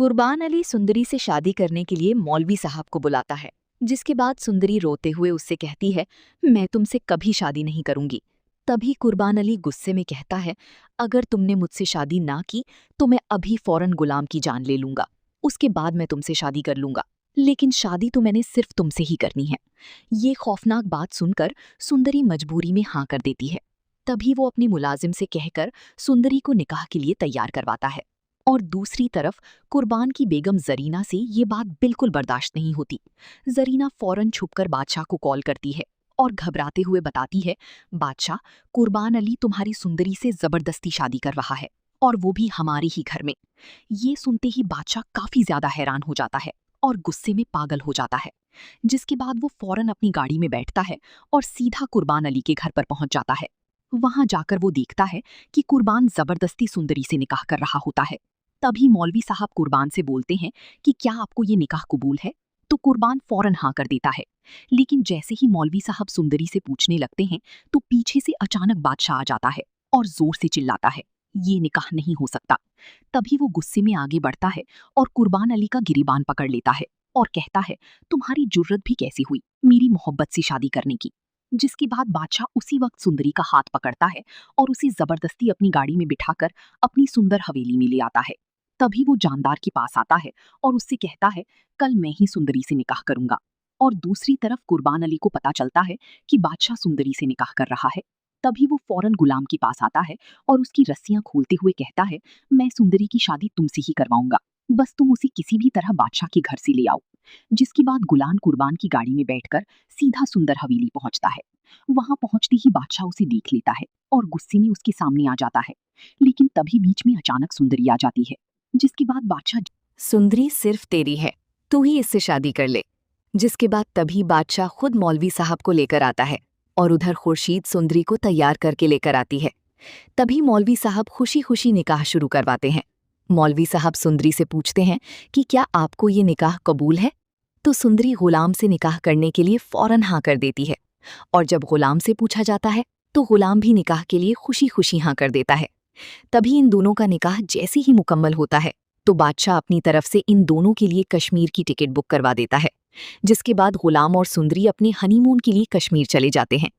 कुर्बान अली सुंदरी से शादी करने के लिए मौलवी साहब को बुलाता है, जिसके बाद सुंदरी रोते हुए उससे कहती है, मैं तुमसे कभी शादी नहीं करूंगी। तभी कुर्बान अली गुस्से में कहता है, अगर तुमने मुझसे शादी ना की तो मैं अभी फौरन गुलाम की जान ले लूंगा, उसके बाद मैं तुमसे शादी कर लूंगा, लेकिन शादी तो मैंने सिर्फ तुमसे ही करनी है। ये खौफनाक बात सुनकर सुंदरी मजबूरी में हाँ कर देती है। तभी वो अपनी मुलाजिम से कहकर सुंदरी को निकाह के लिए तैयार करवाता है। और दूसरी तरफ कुर्बान की बेगम जरीना से ये बात बिल्कुल बर्दाश्त नहीं होती। जरीना फौरन छुपकर बादशाह को कॉल करती है और घबराते हुए बताती है, बादशाह, कुर्बान अली तुम्हारी सुंदरी से जबरदस्ती शादी कर रहा है, और वो भी हमारे ही घर में। ये सुनते ही बादशाह काफी ज्यादा हैरान हो जाता है और गुस्से में पागल हो जाता है, जिसके बाद वो फौरन अपनी गाड़ी में बैठता है और सीधा कुर्बान अली के घर पर पहुंच जाता है। वहां जाकर वो देखता है कि कुर्बान जबरदस्ती सुंदरी से निकाह कर रहा होता है। तभी मौलवी साहब कुर्बान से बोलते हैं कि क्या आपको ये निकाह कबूल है? तो कुर्बान फौरन हाँ कर देता है। लेकिन जैसे ही मौलवी साहब सुंदरी से पूछने लगते हैं तो पीछे से अचानक बादशाह आ जाता है और जोर से चिल्लाता है, ये निकाह नहीं हो सकता। तभी वो गुस्से में आगे बढ़ता है और कुर्बान अली का गिरीबान पकड़ लेता है और कहता है, तुम्हारी जुर्रत भी कैसी हुई मेरी मोहब्बत से शादी करने की? जिसके बाद बादशाह उसी वक्त सुंदरी का हाथ पकड़ता है और उसे जबरदस्ती अपनी गाड़ी में बिठाकर अपनी सुंदर हवेली में ले आता है। तभी वो जानदार के पास आता है और उससे कहता है, कल मैं ही सुंदरी से निकाह करूंगा। और दूसरी तरफ कुर्बान अली को पता चलता है कि बादशाह सुंदरी से निकाह कर रहा है। तभी वो फौरन गुलाम के पास आता है और उसकी रस्सियां खोलते हुए कहता है, मैं सुंदरी की शादी तुमसे ही करवाऊंगा, बस तुम उसे किसी भी तरह बादशाह के घर से ले आओ। जिसके बाद गुलाम कुर्बान की गाड़ी में बैठकर सीधा सुंदर हवेली पहुंचता है। वहां पहुंचते ही बादशाह उसे देख लेता है और गुस्से में उसके सामने आ जाता है। लेकिन तभी बीच में अचानक सुंदरी आ जाती है, जिसके बाद बादशाह, सुंदरी सिर्फ तेरी है, तू ही इससे शादी कर ले। जिसके बाद तभी बादशाह खुद मौलवी साहब को लेकर आता है और उधर खुर्शीद सुंदरी को तैयार करके लेकर आती है। तभी मौलवी साहब खुशी खुशी निकाह शुरू करवाते हैं। मौलवी साहब सुंदरी से पूछते हैं कि क्या आपको ये निकाह कबूल है? तो सुंदरी गुलाम से निकाह करने के लिए फौरन हाँ कर देती है। और जब गुलाम से पूछा जाता है तो गुलाम भी निकाह के लिए खुशी खुशी हाँ कर देता है। तभी इन दोनों का निकाह जैसे ही मुकम्मल होता है तो बादशाह अपनी तरफ से इन दोनों के लिए कश्मीर की टिकट बुक करवा देता है। जिसके बाद गुलाम और सुंदरी अपने हनीमून के लिए कश्मीर चले जाते हैं।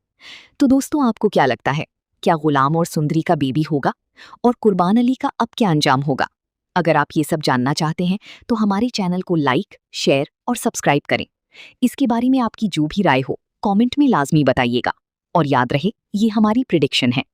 तो दोस्तों, आपको क्या लगता है, क्या गुलाम और सुंदरी का बेबी होगा? और कुर्बान अली का अब क्या अंजाम होगा? अगर आप ये सब जानना चाहते हैं तो हमारे चैनल को लाइक, शेयर और सब्सक्राइब करें। इसके बारे में आपकी जो भी राय हो कमेंट में लाजमी बताइएगा। और याद रहे, ये हमारी प्रिडिक्शन है।